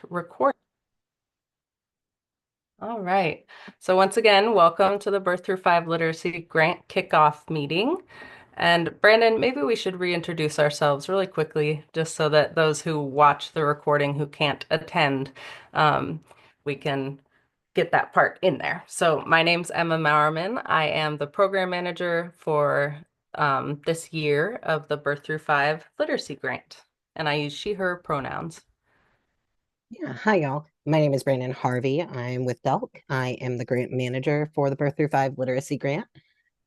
start recording. All right. So once again, welcome to the Birth Through Five Literacy Grant Kickoff meeting. And Brandon, maybe we should reintroduce ourselves really quickly, just so that those who watch the recording who can't attend, um, we can get that part in there. So my name's Emma Maurerman. I am the program manager for this year of the Birth Through Five Literacy Grant, and I use she, her pronouns. Yeah, hi y'all. My name is Brandon Harvey. I'm with Delk. I am the grant manager for the Birth Through Five Literacy Grant,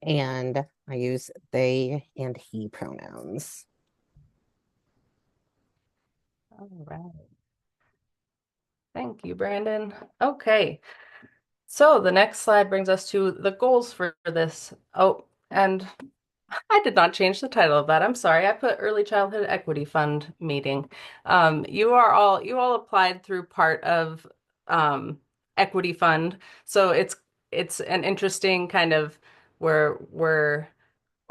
and I use they and he pronouns. All right. Thank you, Brandon. Okay. So the next slide brings us to the goals for this. Oh, and I did not change the title of that. I'm sorry. I put Early Childhood Equity Fund meeting. You all applied through part of Equity Fund. So it's an interesting kind of where we're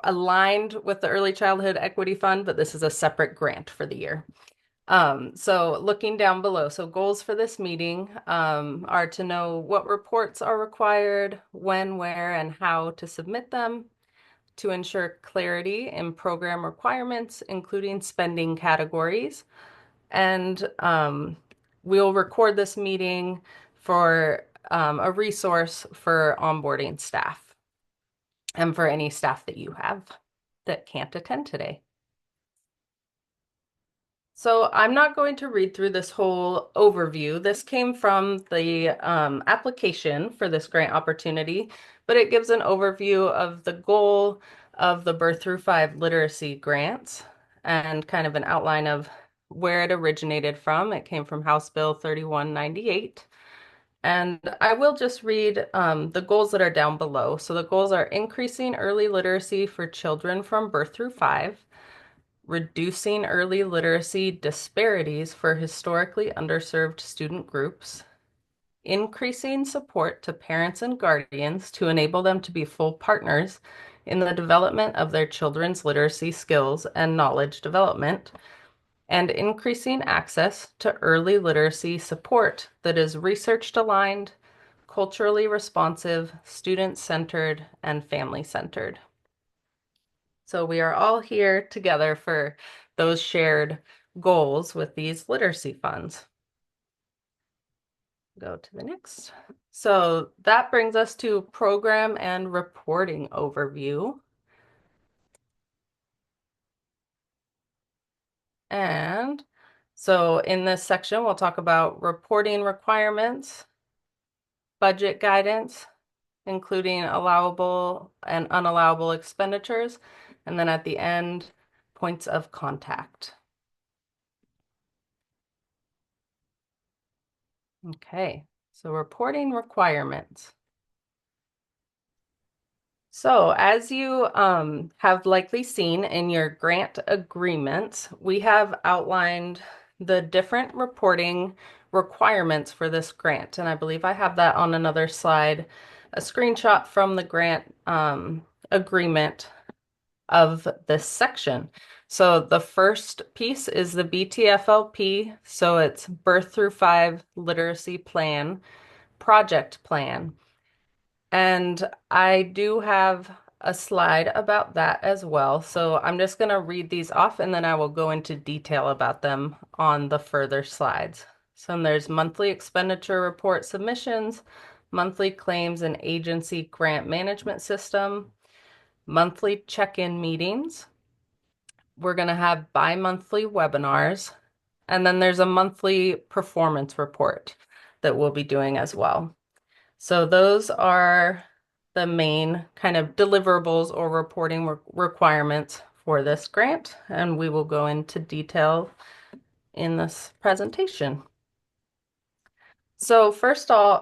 aligned with the Early Childhood Equity Fund, but this is a separate grant for the year. So looking down below, so goals for this meeting are to know what reports are required, when, where, and how to submit them, to ensure clarity in program requirements, including spending categories. And we'll record this meeting for a resource for onboarding staff and for any staff that you have that can't attend today. So I'm not going to read through this whole overview. This came from the application for this grant opportunity, but it gives an overview of the goal of the Birth Through Five literacy grants and kind of an outline of where it originated from. It came from House Bill 3198. And I will just read the goals that are down below. So the goals are increasing early literacy for children from birth through five, reducing early literacy disparities for historically underserved student groups, increasing support to parents and guardians to enable them to be full partners in the development of their children's literacy skills and knowledge development, and increasing access to early literacy support that is research aligned, culturally responsive, student-centered, and family-centered. So we are all here together for those shared goals with these literacy funds. Go to the next. So that brings us to program and reporting overview. And so in this section, we'll talk about reporting requirements, budget guidance, including allowable and unallowable expenditures, and then at the end, points of contact. Okay, so reporting requirements. So as you have likely seen in your grant agreements, we have outlined the different reporting requirements for this grant. And I believe I have that on another slide, a screenshot from the grant agreement of this section. So the first piece is the BTFLP. So it's Birth Through Five Literacy Plan, Project Plan. And I do have a slide about that as well. So I'm just going to read these off and then I will go into detail about them on the further slides. So there's monthly expenditure report submissions, monthly claims and agency grant management system, monthly check-in meetings. We're going to have bi-monthly webinars, and then there's a monthly performance report that we'll be doing as well. So those are the main kind of deliverables or reporting requirements for this grant, and we will go into detail in this presentation. So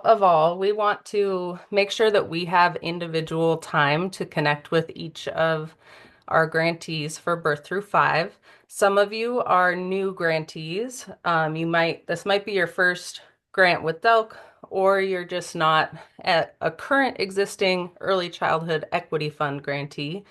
of all, we want to make sure that we have individual time to connect with each of our grantees for Birth Through Five. Some of you are new grantees. This might be your first grant with Delk, or you're just not a current existing Early Childhood Equity Fund grantee.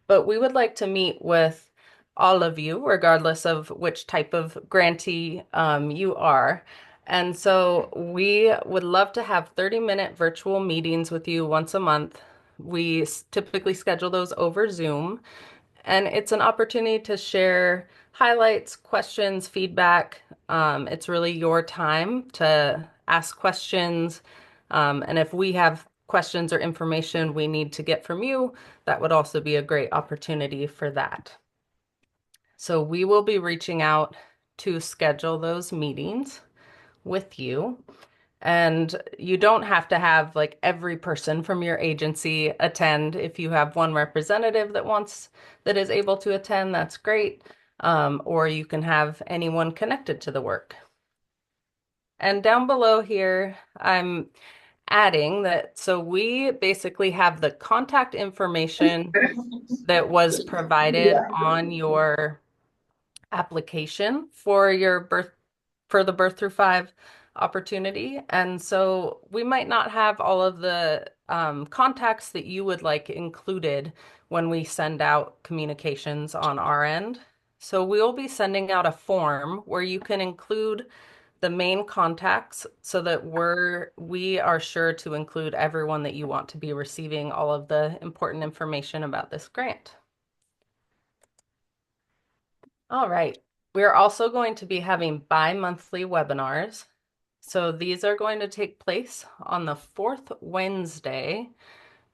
But we would like to meet with all of you, regardless of which type of grantee you are, And so we would love to have 30-minute virtual meetings with you once a month. We typically schedule those over Zoom, and it's an opportunity to share highlights, questions, feedback. It's really your time to ask questions. And if we have questions or information we need to get from you, that would also be a great opportunity for that. So we will be reaching out to schedule those meetings with you. And you don't have to have like every person from your agency attend. If you have one representative that is able to attend, that's great. Or you can have anyone connected to the work. And down below here, I'm adding that so we basically have the contact information that was provided on your application for the birth through five opportunity. And so we might not have all of the contacts that you would like included when we send out communications on our end. So we'll be sending out a form where you can include the main contacts so that we are sure to include everyone that you want to be receiving all of the important information about this grant. All right. We're also going to be having bi-monthly webinars. So these are going to take place on the fourth Wednesday,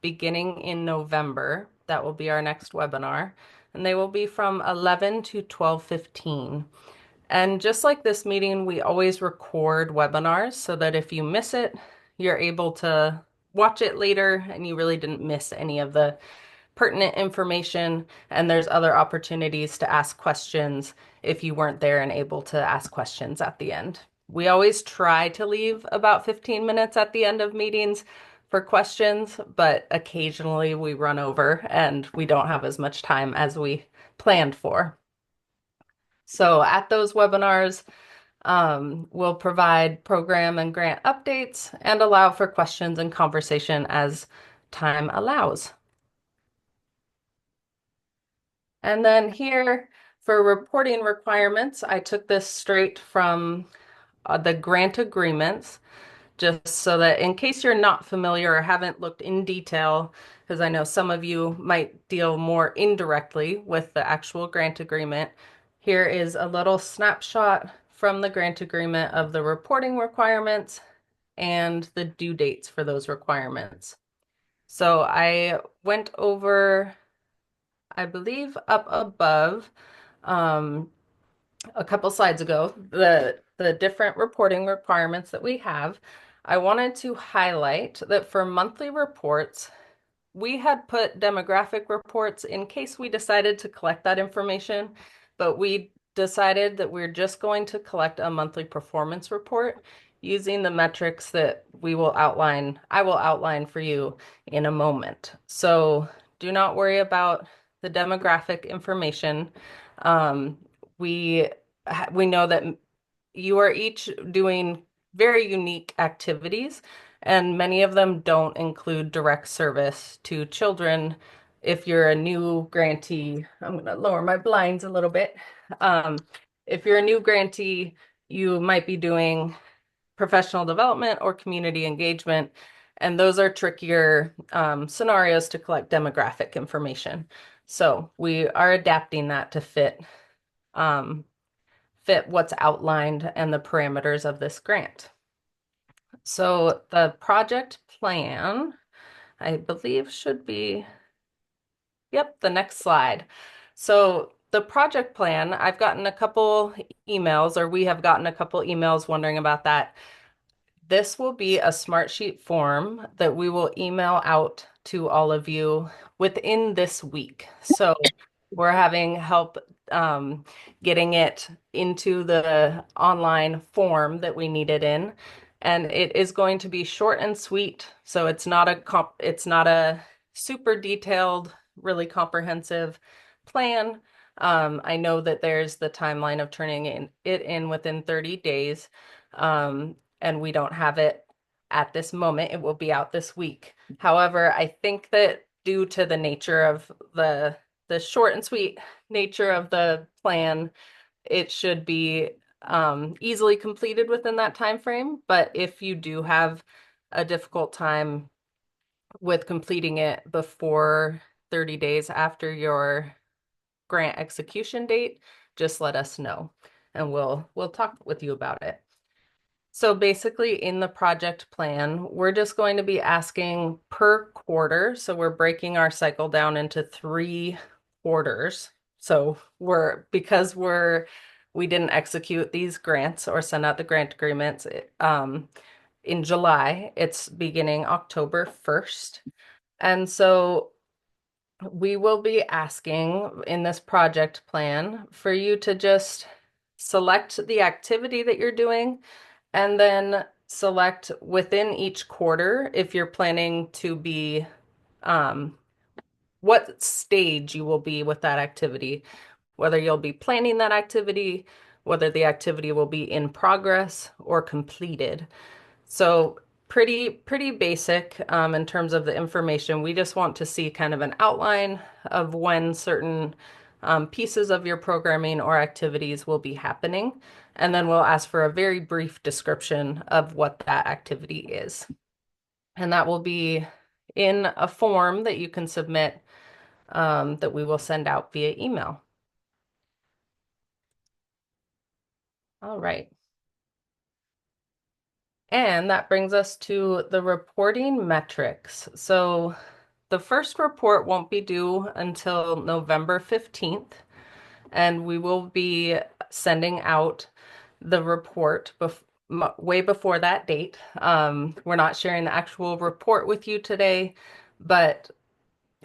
beginning in November. That will be our next webinar. And they will be from 11 to 12:15. And just like this meeting, we always record webinars so that if you miss it, you're able to watch it later and you really didn't miss any of the pertinent information, and there's other opportunities to ask questions if you weren't there and able to ask questions at the end. We always try to leave about 15 minutes at the end of meetings for questions, but occasionally we run over and we don't have as much time as we planned for. So at those webinars, we'll provide program and grant updates and allow for questions and conversation as time allows. And then here for reporting requirements, I took this straight from the grant agreements, just so that in case you're not familiar or haven't looked in detail, because I know some of you might deal more indirectly with the actual grant agreement, here is a little snapshot from the grant agreement of the reporting requirements and the due dates for those requirements. So I went over, I believe, up above um, a couple slides ago, the different reporting requirements that we have. I wanted to highlight that for monthly reports, we had put demographic reports in case we decided to collect that information, but we decided that we're just going to collect a monthly performance report using the metrics that I will outline for you in a moment. So do not worry about the demographic information. Um, we we know that you are each doing very unique activities, and many of them don't include direct service to children. If you're a new grantee, I'm going to lower my blinds a little bit. Um, if you're a new grantee, you might be doing professional development or community engagement, and those are trickier scenarios to collect demographic information. So we are adapting that to um, fit what's outlined and the parameters of this grant. So the project plan, I believe should be, yep, the next slide. So the project plan, I've gotten a couple emails, or we have gotten a couple emails wondering about that. This will be a Smartsheet form that we will email out to all of you within this week. So we're having help getting it into the online form that we need it in. And it is going to be short and sweet. So it's not a super detailed, really comprehensive plan. I know that there's the timeline of it in within 30 days. And we don't have it at this moment. It will be out this week. However, I think that due to the nature of the short and sweet nature of the plan, it should be easily completed within that time frame. But if you do have a difficult time with completing it before 30 days after your grant execution date, just let us know and we'll talk with you about it. So basically in the project plan, we're just going to be asking per quarter. So we're breaking our cycle down into 3 quarters. So we didn't execute these grants or send out the grant agreements in July, it's beginning October 1st. And so we will be asking in this project plan for you to just select the activity that you're doing and then select within each quarter if you're planning to be um, what stage you will be with that activity, whether you'll be planning that activity, whether the activity will be in progress or completed. So pretty basic in terms of the information. We just want to see kind of an outline of when certain pieces of your programming or activities will be happening. And then we'll ask for a very brief description of what that activity is. And that will be in a form that you can submit that we will send out via email. All right. And that brings us to the reporting metrics. So the first report won't be due until November 15th, and we will be sending out the report way before that date. We're not sharing the actual report with you today, but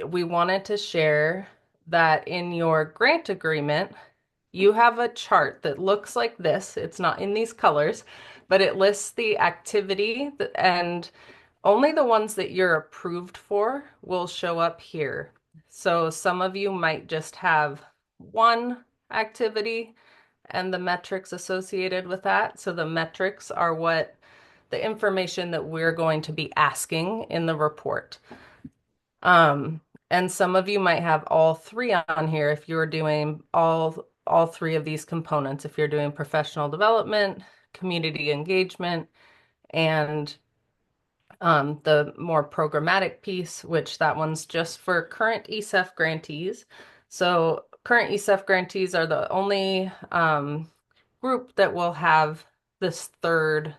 we wanted to share that in your grant agreement, you have a chart that looks like this. It's not in these colors, but it lists the activity and only the ones that you're approved for will show up here. So some of you might just have one activity and the metrics associated with that. So the metrics are what the information that we're going to be asking in the report. Um, and some of you might have all three on here if you're doing all three of these components, if you're doing professional development, community engagement, and the more programmatic piece, which that one's just for current ESEF grantees. So current ESEF grantees are the only group that will have this third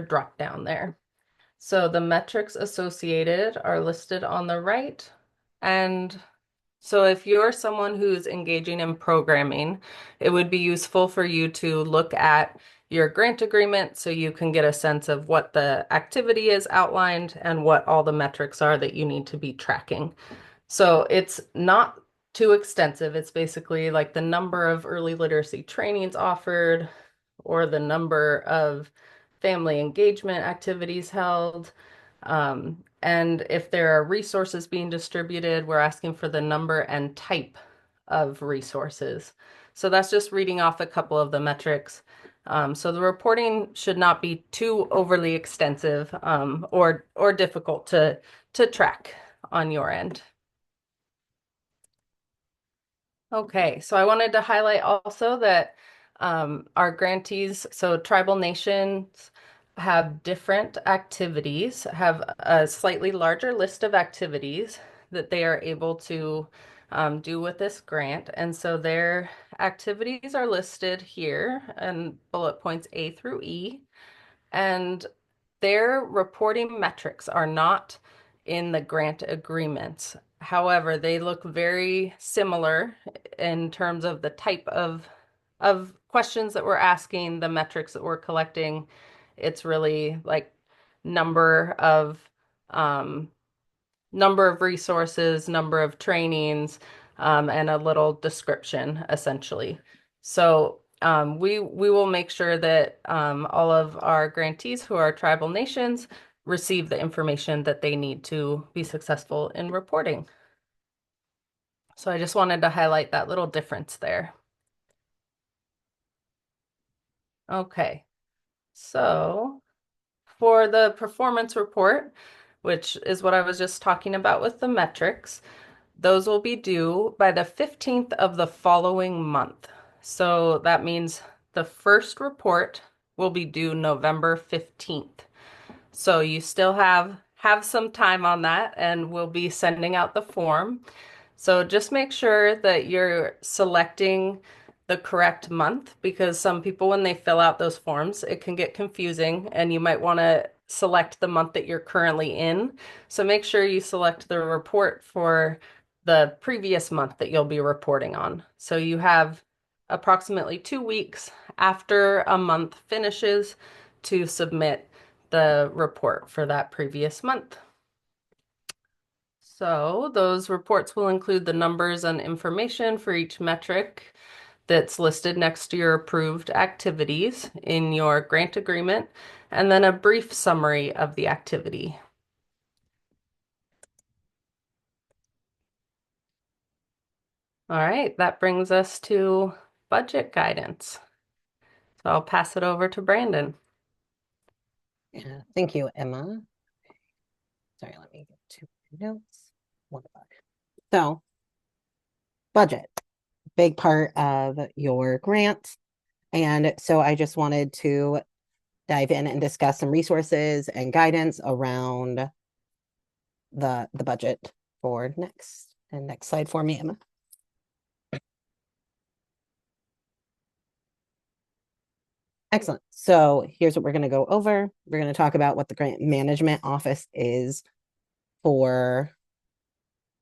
drop down there. So the metrics associated are listed on the right. And so if you're someone who's engaging in programming, it would be useful for you to look at your grant agreement so you can get a sense of what the activity is outlined and what all the metrics are that you need to be tracking. So it's not too extensive. It's basically like the number of early literacy trainings offered or the number of family engagement activities held. And if there are resources being distributed, we're asking for the number and type of resources. So that's just reading off a couple of the metrics. So the reporting should not be too overly extensive or difficult to track on your end. Okay, so I wanted to highlight also that our grantees, so tribal nations have different activities, have a slightly larger list of activities that they are able to do with this grant. And so their activities are listed here in bullet points A through E. And their reporting metrics are not in the grant agreements. However, they look very similar in terms of the type of questions that we're asking, the metrics that we're collecting. It's really like number of um, number of resources, number of trainings, and a little description essentially. So we will make sure that all of our grantees who are tribal nations receive the information that they need to be successful in reporting. So I just wanted to highlight that little difference there. Okay, so for the performance report, which is what I was just talking about with the metrics, those will be due by the 15th of the following month. So that means the first report will be due November 15th. So you still have some time on that and we'll be sending out the form. So just make sure that you're selecting the correct month because some people, when they fill out those forms, it can get confusing and you might want to select the month that you're currently in. So make sure you select the report for the previous month that you'll be reporting on. So you have approximately 2 weeks after a month finishes to submit the report for that previous month. So those reports will include the numbers and information for each metric that's listed next to your approved activities in your grant agreement, and then a brief summary of the activity. All right, that brings us to budget guidance. So I'll pass it over to Brandon. Yeah, thank you, Emma. Sorry, let me get to my notes. Wonderful. So, budget, big part of your grant. And so I just wanted to dive in and discuss some resources and guidance around the budget for next. And next slide for me, Emma. Excellent. So here's what we're going to go over. We're going to talk about what the grant management office is for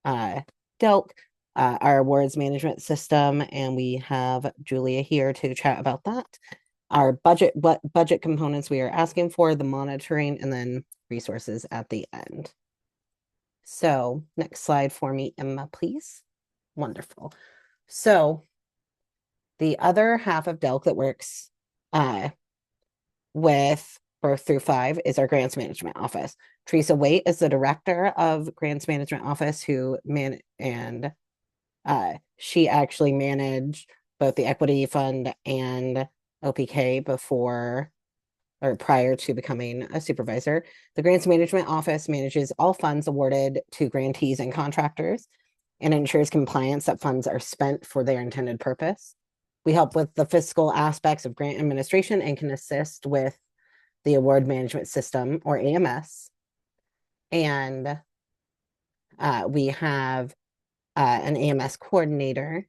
DELC, our awards management system, and we have Julia here to chat about that. Our budget, what budget components we are asking for, the monitoring, and then resources at the end. So next slide for me, Emma, please. Wonderful. So the other half of DELC that works with Birth Through Five is our grants management office. Teresa Waite is the director of grants management office she actually managed both the equity fund and OPK before or prior to becoming a supervisor. The grants management office manages all funds awarded to grantees and contractors and ensures compliance that funds are spent for their intended purpose. We help with the fiscal aspects of grant administration and can assist with the award management system or AMS. And we have an AMS coordinator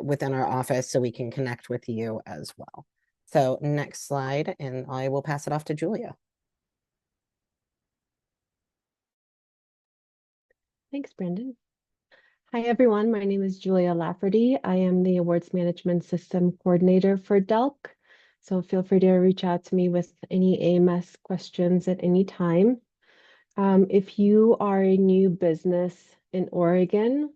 within our office so we can connect with you as well. So next slide, and I will pass it off to Julia. Thanks, Brandon. Hi, everyone. My name is Julia Lafferty. I am the Awards Management System Coordinator for DELC. So feel free to reach out to me with any AMS questions at any time. If you are a new business in Oregon,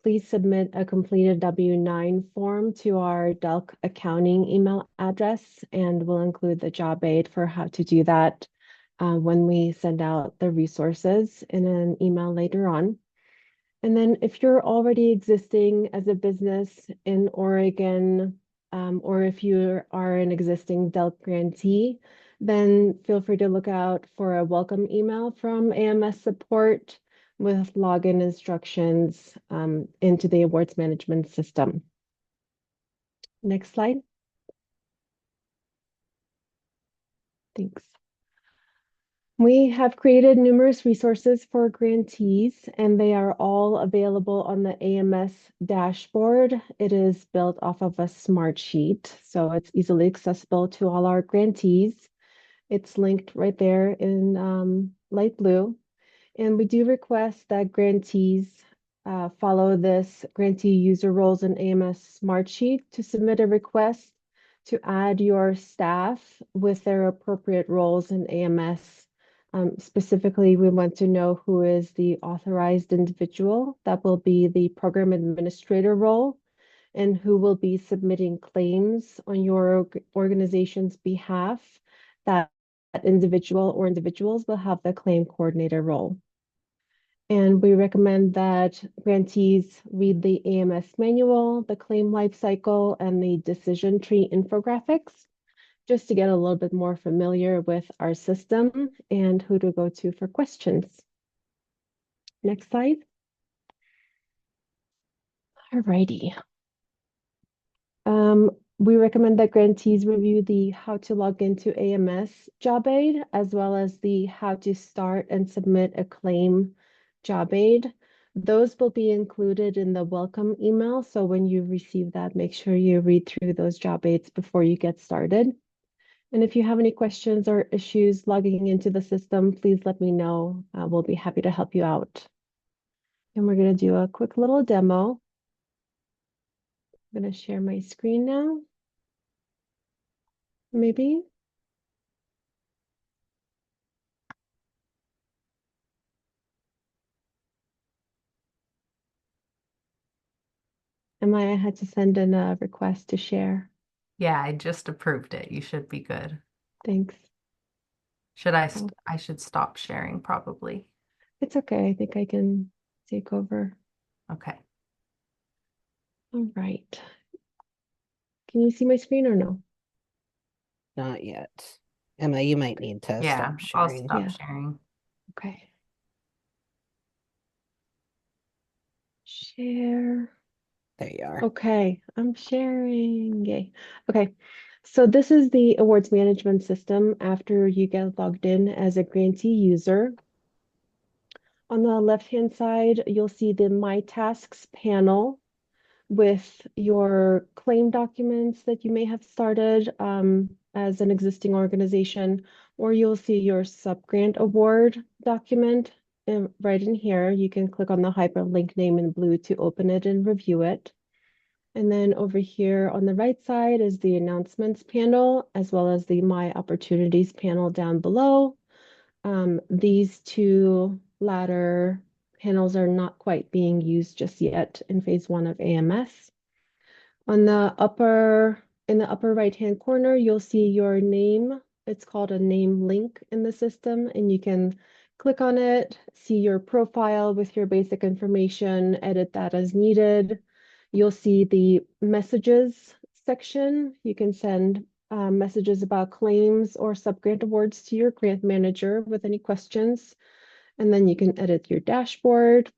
please submit a completed W-9 form to our DELC accounting email address, and we'll include the job aid for how to do that when we send out the resources in an email later on. And then if you're already existing as a business in Oregon, or if you are an existing DELC grantee, then feel free to look out for a welcome email from AMS support with login instructions into the awards management system. Next slide. Thanks. We have created numerous resources for grantees, and they are all available on the AMS dashboard. It is built off of a smart sheet, so it's easily accessible to all our grantees. It's linked right there in light blue. And we do request that grantees follow this grantee user roles in AMS Smartsheet to submit a request to add your staff with their appropriate roles in AMS. Specifically, we want to know who is the authorized individual. That will be the program administrator role, and who will be submitting claims on your organization's behalf. That individual or individuals will have the claim coordinator role. And we recommend that grantees read the AMS manual, the claim lifecycle, and the decision tree infographics, just to get a little bit more familiar with our system and who to go to for questions. Next slide. All righty. We recommend that grantees review the how to log into AMS job aid, as well as the how to start and submit a claim job aid. Those will be included in the welcome email. So when you receive that, make sure you read through those job aids before you get started. And if you have any questions or issues logging into the system, please let me know. We'll be happy to help you out. And we're going to do a quick little demo. I'm going to share my screen now. Maybe. And I had to send in a request to share. Yeah, I just approved it. You should be good. Thanks. Should I Oh, I should stop sharing probably. it's okay. I think I can take over. Okay. All right. Can you see my screen or no? Not yet. Emma, you might need to Yeah, stop I'll sharing. stop Yeah. sharing. Okay. Share. There you are. Okay, I'm sharing. Yay. Okay. So this is the awards management system after you get logged in as a grantee user. On the left-hand side, you'll see the My Tasks panel with your claim documents that you may have started as an existing organization, or you'll see your subgrant award document right in here. You can click on the hyperlink name in blue to open it and review it. And then over here on the right side is the announcements panel, as well as the My Opportunities panel down below. These two latter panels are not quite being used just yet in phase one of AMS. On the in the upper right-hand corner, you'll see your name. It's called a name link in the system, and you can click on it, see your profile with your basic information, edit that as needed. You'll see the messages section. You can send messages about claims or subgrant awards to your grant manager with any questions. And then you can edit your dashboard.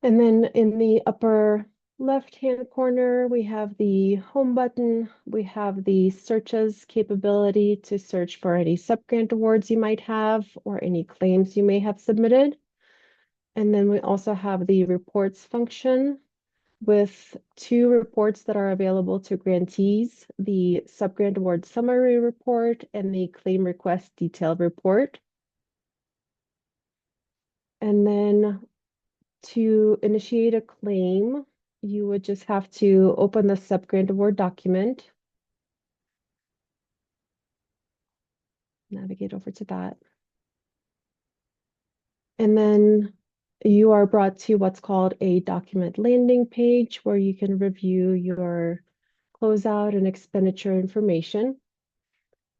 And then in the upper left-hand corner, we have the home button. We have the searches capability to search for any subgrant awards you might have or any claims you may have submitted. And then we also have the reports function with two reports that are available to grantees, the subgrant award summary report and the claim request detailed report. And then to initiate a claim, you would just have to open the subgrant award document, navigate over to that, and then you are brought to what's called a document landing page where you can review your closeout and expenditure information.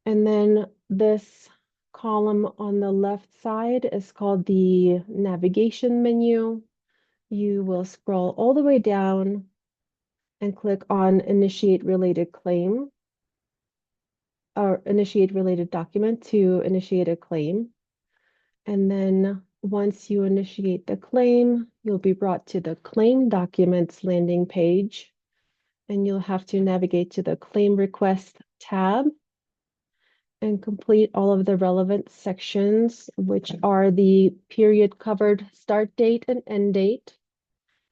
And then this column on the left side is called the navigation menu. You will scroll all the way down and click on Initiate Related Claim or Initiate Related Document to initiate a claim. And then once you initiate the claim, you'll be brought to the Claim Documents landing page, and you'll have to navigate to the Claim Request tab and complete all of the relevant sections, which are the period covered start date and end date,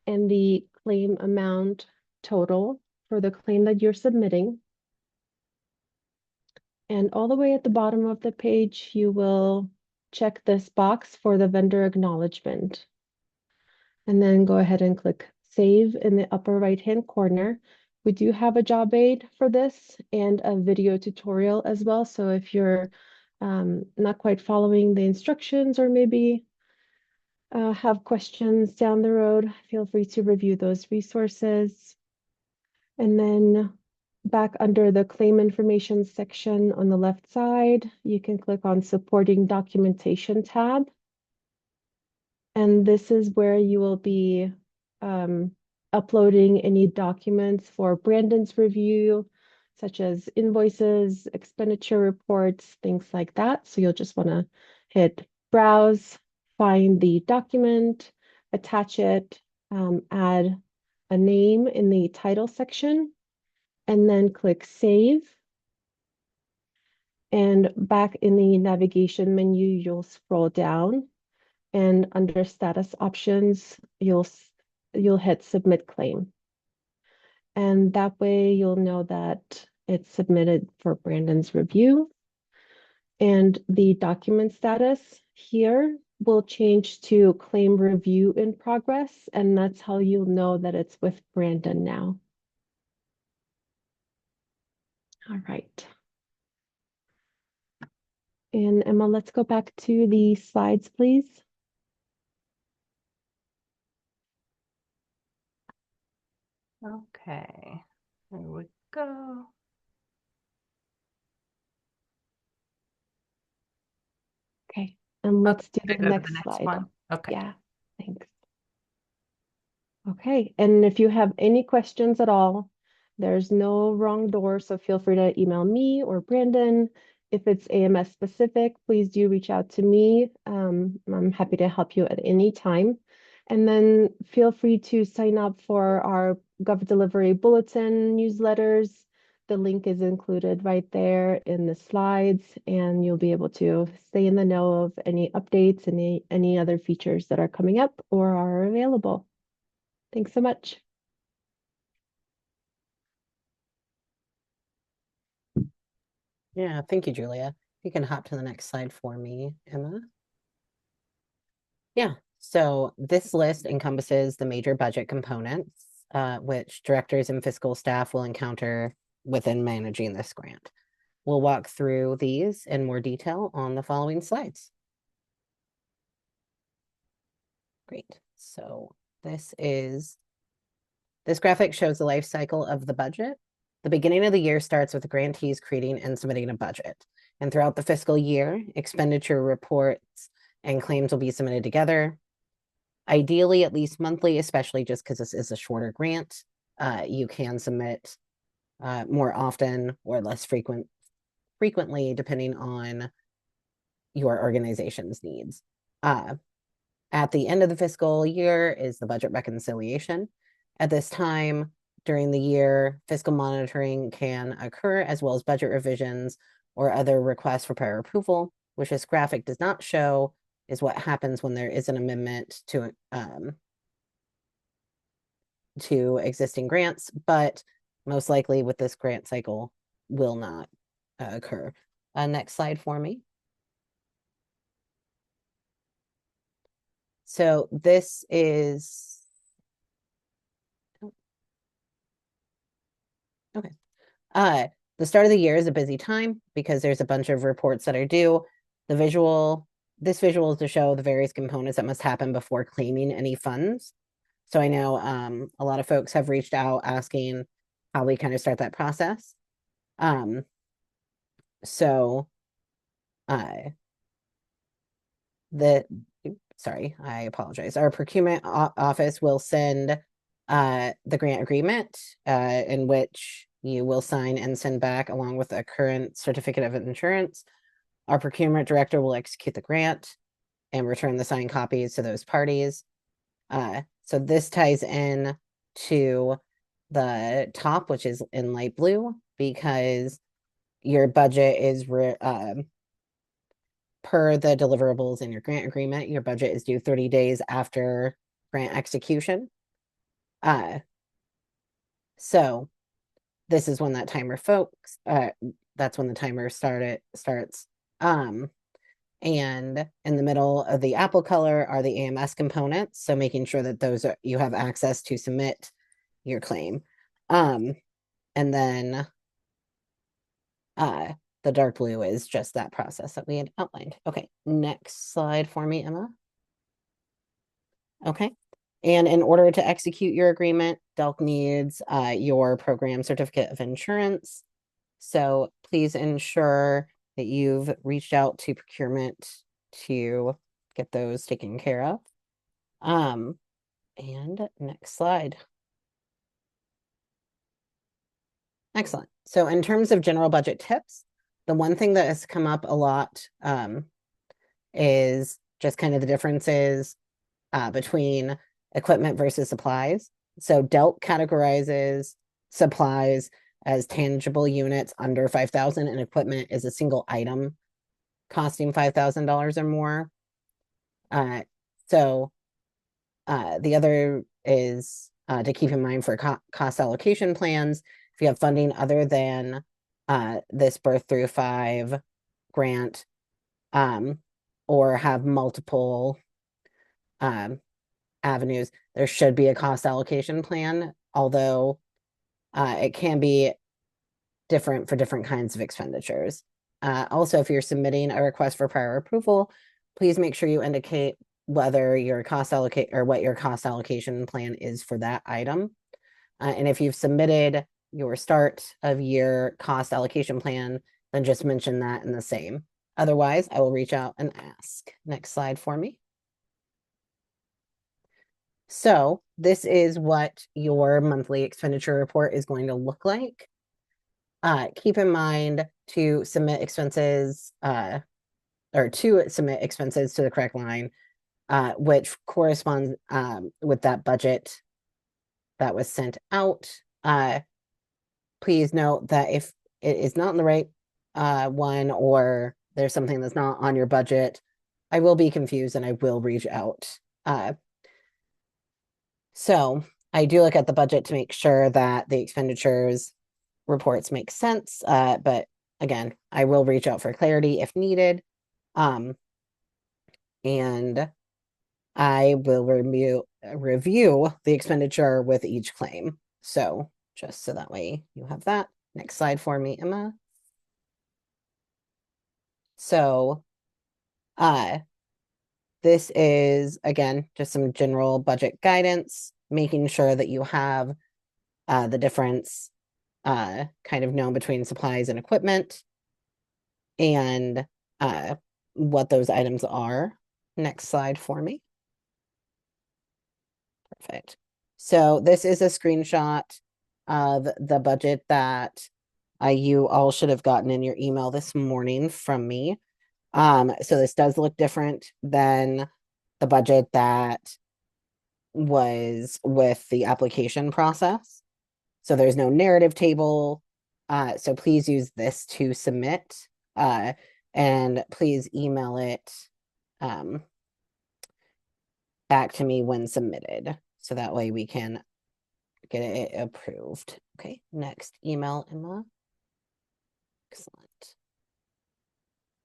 and the claim amount total for the claim that you're submitting. And all the way at the bottom of the page, you will check this box for the vendor acknowledgement. And then go ahead and click Save in the upper right-hand corner. We do have a job aid for this and a video tutorial as well. So if you're not quite following the instructions or maybe have questions down the road, feel free to review those resources. And then back under the claim information section on the left side, you can click on Supporting Documentation tab. And this is where you will be uploading any documents for Brandon's review, such as invoices, expenditure reports, things like that. So you'll just want to hit Browse, find the document, attach it, add a name in the title section, and then click Save. And back in the navigation menu, you'll scroll down, and under Status Options, you'll hit Submit Claim. And that way you'll know that it's submitted for Brandon's review. And the document status here will change to Claim Review in Progress, and that's how you'll know that it's with Brandon now. All right. And Emma, let's go back to the slides, please. Okay, there we go. Okay, and let's do I the go to the next next slide. one. Okay. Yeah, thanks. Okay, and if you have any questions at all, there's no wrong door, so feel free to email me or Brandon. If it's AMS specific, please do reach out to me. I'm happy to help you at any time. And then feel free to sign up for our Gov Delivery Bulletin newsletters. The link is included right there in the slides, and you'll be able to stay in the know of any updates, any other features that are coming up or are available. Thanks so much. Yeah, thank you, Julia. You can hop to the next slide for me, Emma. Yeah, so this list encompasses the major budget components, which directors and fiscal staff will encounter within managing this grant. We'll walk through these in more detail on the following slides. Great. So this graphic shows the life cycle of the budget. The beginning of the year starts with the grantees creating and submitting a budget. And throughout the fiscal year, expenditure reports and claims will be submitted together. Ideally, at least monthly, especially just because this is a shorter grant. You can submit more often or less frequently, depending on your organization's needs. At the end of the fiscal year is the budget reconciliation. At this time during the year, fiscal monitoring can occur, as well as budget revisions or other requests for prior approval, which this graphic does not show is what happens when there is an amendment to existing grants, but most likely with this grant cycle will not occur. Next slide for me. So this is, okay. The start of the year is a busy time because there's a bunch of reports that are due. This visual is to show the various components that must happen before claiming any funds. So I know a lot of folks have reached out asking how we kind of start that process. So sorry, I apologize. Our procurement office will send the grant agreement in which you will sign and send back along with a current certificate of insurance. Our procurement director will execute the grant and return the signed copies to those parties. So this ties in to the top, which is in light blue, because your budget is per the deliverables in your grant agreement. Your budget is due 30 days after grant execution. So this is when that timer that's when the timer starts. And in the middle of the apple color are the AMS components. So making sure that you have access to submit your claim. And then the dark blue is just that process that we had outlined. Okay, next slide for me, Emma. Okay. And in order to execute your agreement, DELC needs your program certificate of insurance. So please ensure that you've reached out to procurement to get those taken care of. And next slide. Excellent. So in terms of general budget tips, the one thing that has come up a lot is just kind of the differences between equipment versus supplies. So DELC categorizes supplies as tangible units under 5,000 and equipment is a single item costing $5,000 or more. So the other is to keep in mind for cost allocation plans. If you have funding other than this birth through 5 grant, or have multiple avenues, there should be a cost allocation plan, although it can be different for different kinds of expenditures. Also, if you're submitting a request for prior approval, please make sure you indicate whether your cost allocate or what your cost allocation plan is for that item. And if you've submitted your start of year cost allocation plan, then just mention that in the same. Otherwise, I will reach out and ask. Next slide for me. So this is what your monthly expenditure report is going to look like. Keep in mind to submit expenses or to submit expenses to the correct line, which corresponds with that budget that was sent out. Please note that if it is not in the right one, or there's something that's not on your budget, I will be confused and I will reach out. So I do look at the budget to make sure that the expenditures reports make sense. But again, I will reach out for clarity if needed. And I will review the expenditure with each claim. So just so that way you have that. Next slide for me, Emma. So this is, again, just some general budget guidance, making sure that you have the difference kind of known between supplies and equipment, and what those items are. Next slide for me. Perfect. So this is a screenshot of the budget that you all should have gotten in your email this morning from me. So this does look different than the budget that was with the application process. So there's no narrative table. So please use this to submit. And please email it back to me when submitted. So that way we can get it approved. Okay, next email, Emma. Excellent.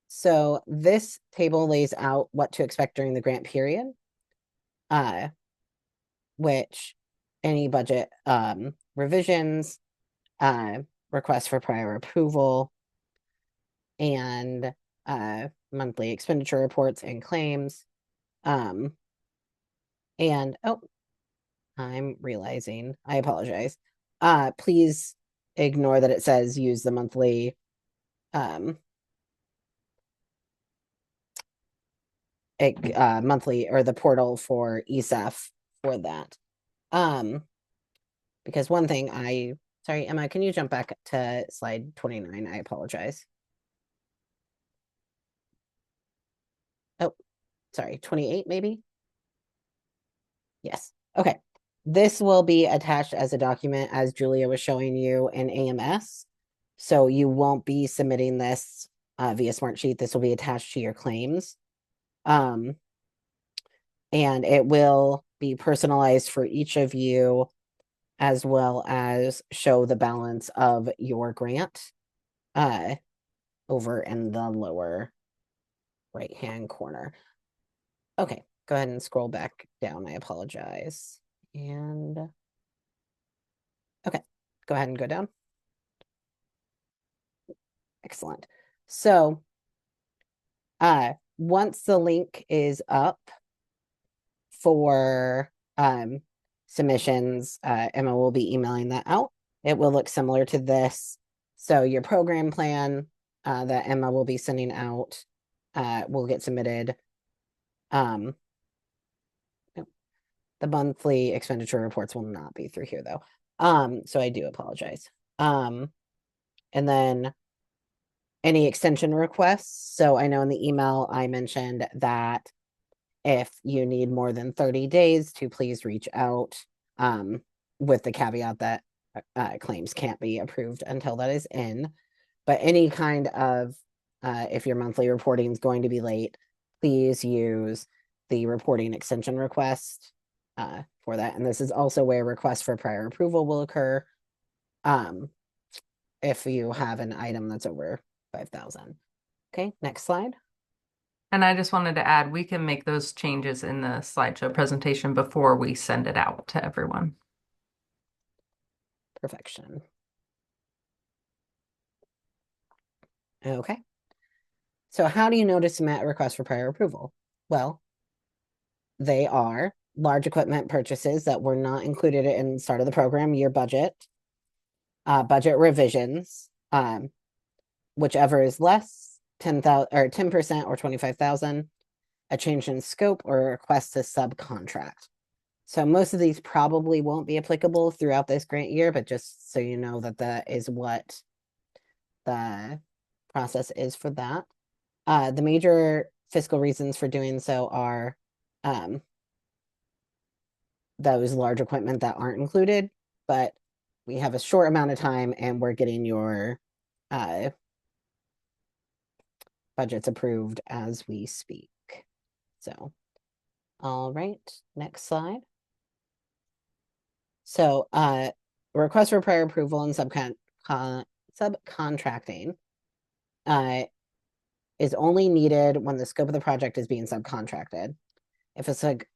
So this table lays out what to expect during the grant period, which any budget revisions, requests for prior approval, and monthly expenditure reports and claims. And oh, I'm realizing, I apologize. Please ignore that it says use the monthly monthly or the portal for ESEF for that. Because one thing sorry, Emma, can you jump back to slide 29? I apologize. Oh, sorry, 28 maybe? Yes. Okay. This will be attached as a document as Julia was showing you in AMS. So you won't be submitting this via Smartsheet. This will be attached to your claims. And it will be personalized for each of you, as well as show the balance of your grant over in the lower right-hand corner. Okay, go ahead and scroll back down. I apologize. And okay, go ahead and go down. Excellent. So once the link is up for submissions, Emma will be emailing that out. It will look similar to this. So your program plan that Emma will be sending out will get submitted. The monthly expenditure reports will not be through here though. So I do apologize. And then any extension requests. So I know in the email I mentioned that if you need more than 30 days to please reach out, with the caveat that claims can't be approved until that is in. But any kind of, if your monthly reporting is going to be late, please use the reporting extension request for that. And this is also where requests for prior approval will occur if you have an item that's over 5,000. Okay, next slide. And I just wanted to add, we can make those changes in the slideshow presentation before we send it out to everyone. Perfection. Okay. So how do you know to submit a request for prior approval? Well, they are large equipment purchases that were not included in start of the program year budget, budget revisions, whichever is less, 10,000 or 10% or 25,000, a change in scope or a request to subcontract. So most of these probably won't be applicable throughout this grant year, but just so you know that that is what the process is for that. The major fiscal reasons for doing so are those large equipment that aren't included, but we have a short amount of time and we're getting your budgets approved as we speak. So, all right, next slide. So, request for prior approval and subcontracting is only needed when the scope of the project is being subcontracted. If it's like,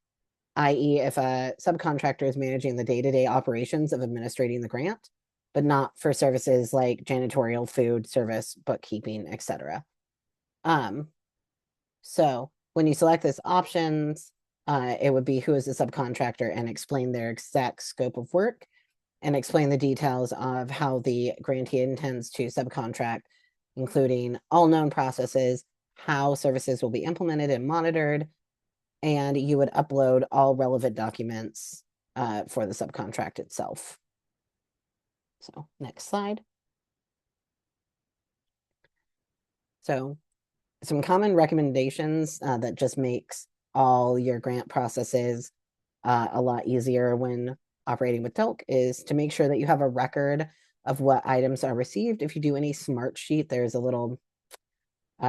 i.e., if a subcontractor is managing the day-to-day operations of administrating the grant, but not for services like janitorial, food, service, bookkeeping, etc. So when you select this options, it would be who is the subcontractor and explain their exact scope of work and explain the details of how the grantee intends to subcontract, including all known processes, how services will be implemented and monitored, and you would upload all relevant documents for the subcontract itself. So next slide. So some common recommendations that just makes all your grant processes a lot easier when operating with Delk is to make sure that you have a record of what items are received. If you do any smart sheet, there's a little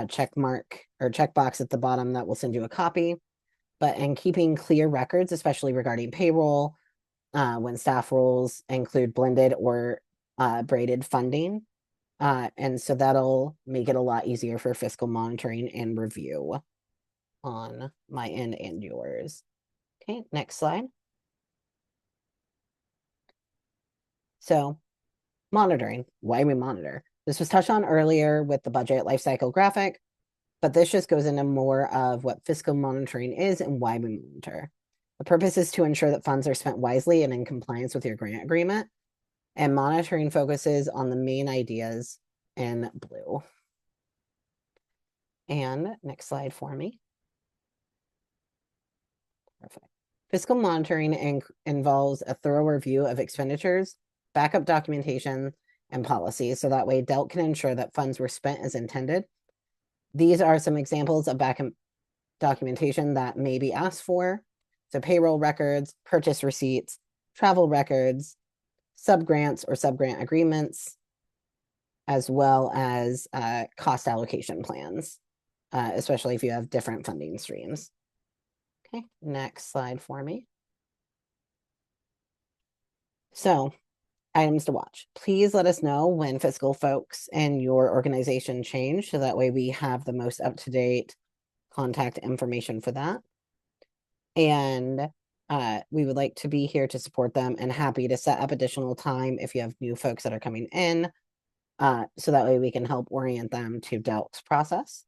check mark or checkbox at the bottom that will send you a copy. But in keeping clear records, especially regarding payroll, when staff roles include blended or braided funding. And so that'll make it a lot easier for fiscal monitoring and review on my end and yours. Okay, next slide. So monitoring, why we monitor. This was touched on earlier with the budget lifecycle graphic, but this just goes into more of what fiscal monitoring is and why we monitor. The purpose is to ensure that funds are spent wisely and in compliance with your grant agreement, and monitoring focuses on the main ideas in blue. And next slide for me. Perfect. Fiscal monitoring involves a thorough review of expenditures, backup documentation, and policies, so that way DELT can ensure that funds were spent as intended. These are some examples of backup documentation that may be asked for. So payroll records, purchase receipts, travel records, subgrants or subgrant agreements, as well as cost allocation plans, especially if you have different funding streams. Okay, next slide for me. So, items to watch. Please let us know when fiscal folks and your organization change, so that way we have the most up-to-date contact information for that. And we would like to be here to support them and happy to set up additional time if you have new folks that are coming in, so that way we can help orient them to DELT's process.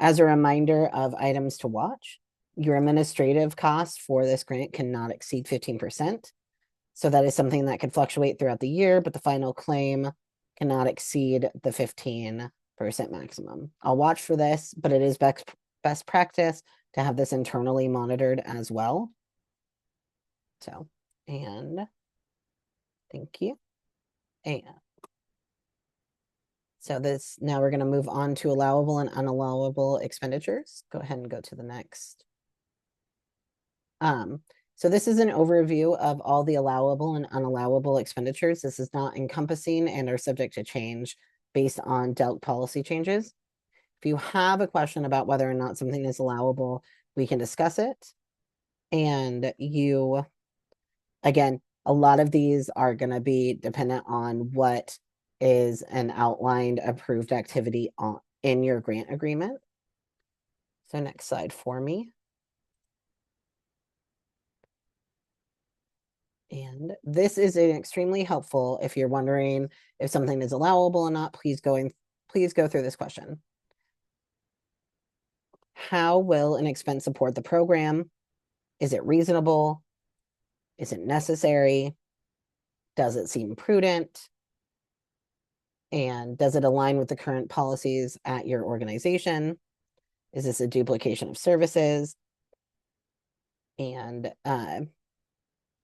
As a reminder of items to watch, your administrative costs for this grant cannot exceed 15%. So that is something that could fluctuate throughout the year, but the final claim cannot exceed the 15% maximum. I'll watch for this, but it is best practice to have this internally monitored as well. So, and thank you. And so this, now we're going to move on to allowable and unallowable expenditures. Go ahead and go to the next. So this is an overview of all the allowable and unallowable expenditures. This is not encompassing and are subject to change based on DELC policy changes. If you have a question about whether or not something is allowable, we can discuss it. And again, a lot of these are going to be dependent on what is an outlined approved activity in your grant agreement. So next slide for me. And this is extremely helpful if you're wondering if something is allowable or not. Please go through this question. How will an expense support the program? Is it reasonable? Is it necessary? Does it seem prudent? And does it align with the current policies at your organization? Is this a duplication of services? And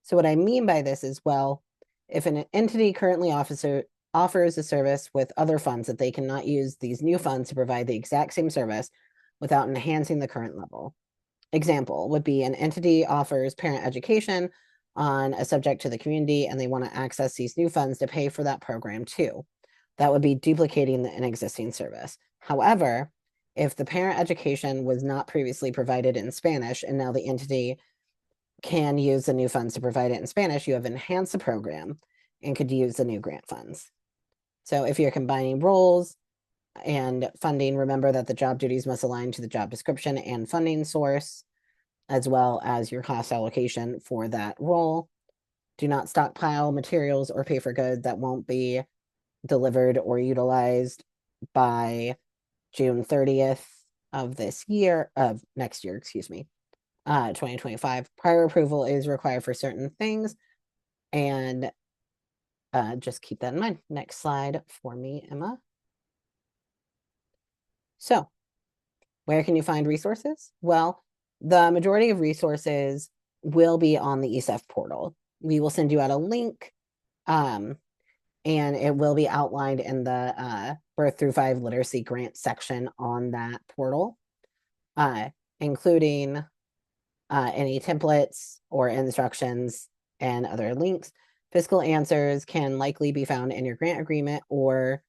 so what I mean by this is, well, if an entity currently offers a service with other funds that they cannot use these new funds to provide the exact same service without enhancing the current level. Example would be an entity offers parent education on a subject to the community and they want to access these new funds to pay for that program too. That would be duplicating an existing service. However, if the parent education was not previously provided in Spanish and now the entity can use the new funds to provide it in Spanish, you have enhanced the program and could use the new grant funds. So if you're combining roles and funding, remember that the job duties must align to the job description and funding source, as well as your cost allocation for that role. Do not stockpile materials or pay for goods that won't be delivered or utilized by June 30th of next year, 2025. Prior approval is required for certain things, and just keep that in mind. Next slide for me, Emma. So, where can you find resources? Well, the majority of resources will be on the ESEF portal. We will send you out a link, and it will be outlined in the Birth Through 5 Literacy Grant section on that portal, including any templates or instructions and other links. Fiscal answers can likely be found in your grant agreement, or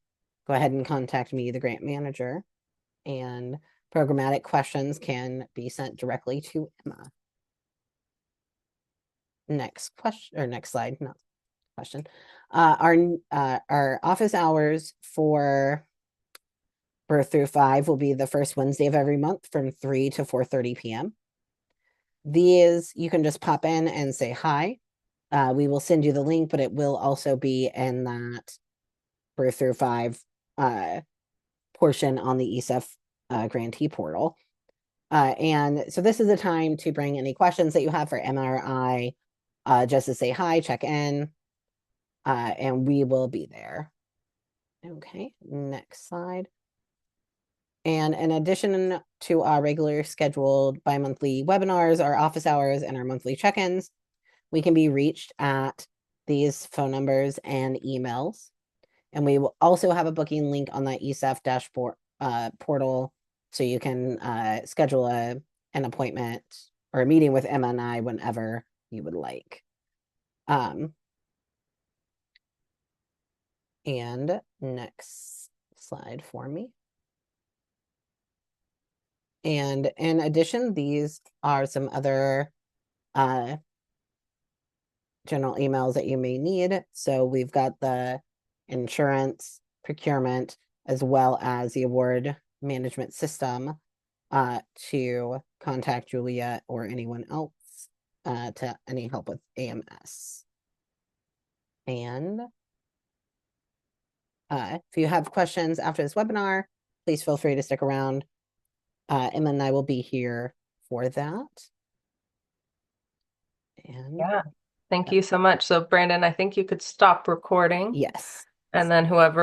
go ahead and contact me, the grant manager. And programmatic questions can be sent directly to Emma. Next question, or next slide, not question. Our office hours for Birth Through 5 will be the first Wednesday of every month from 3 to 4:30 p.m. These, you can just pop in and say hi. We will send you the link, but it will also be in that Birth Through 5 portion on the ESEF grantee portal. And so this is a time to bring any questions that you have for MRI, just to say hi, check in, and we will be there. Okay, next slide. And in addition to our regular scheduled bi-monthly webinars, our office hours, and our monthly check-ins, we can be reached at these phone numbers and emails. And we will also have a booking link on the ESEF dashboard portal, so you can schedule an appointment or a meeting with Emma and I whenever you would like. And next slide for me. And in addition, these are some other general emails that you may need. So we've got the insurance, procurement, as well as the award management system to contact Julia or anyone else to any help with AMS. And if you have questions after this webinar, please feel free to stick around. Emma and I will be here for that. And yeah, thank you so much. So Brandon, I think you could stop recording. yes. And then whoever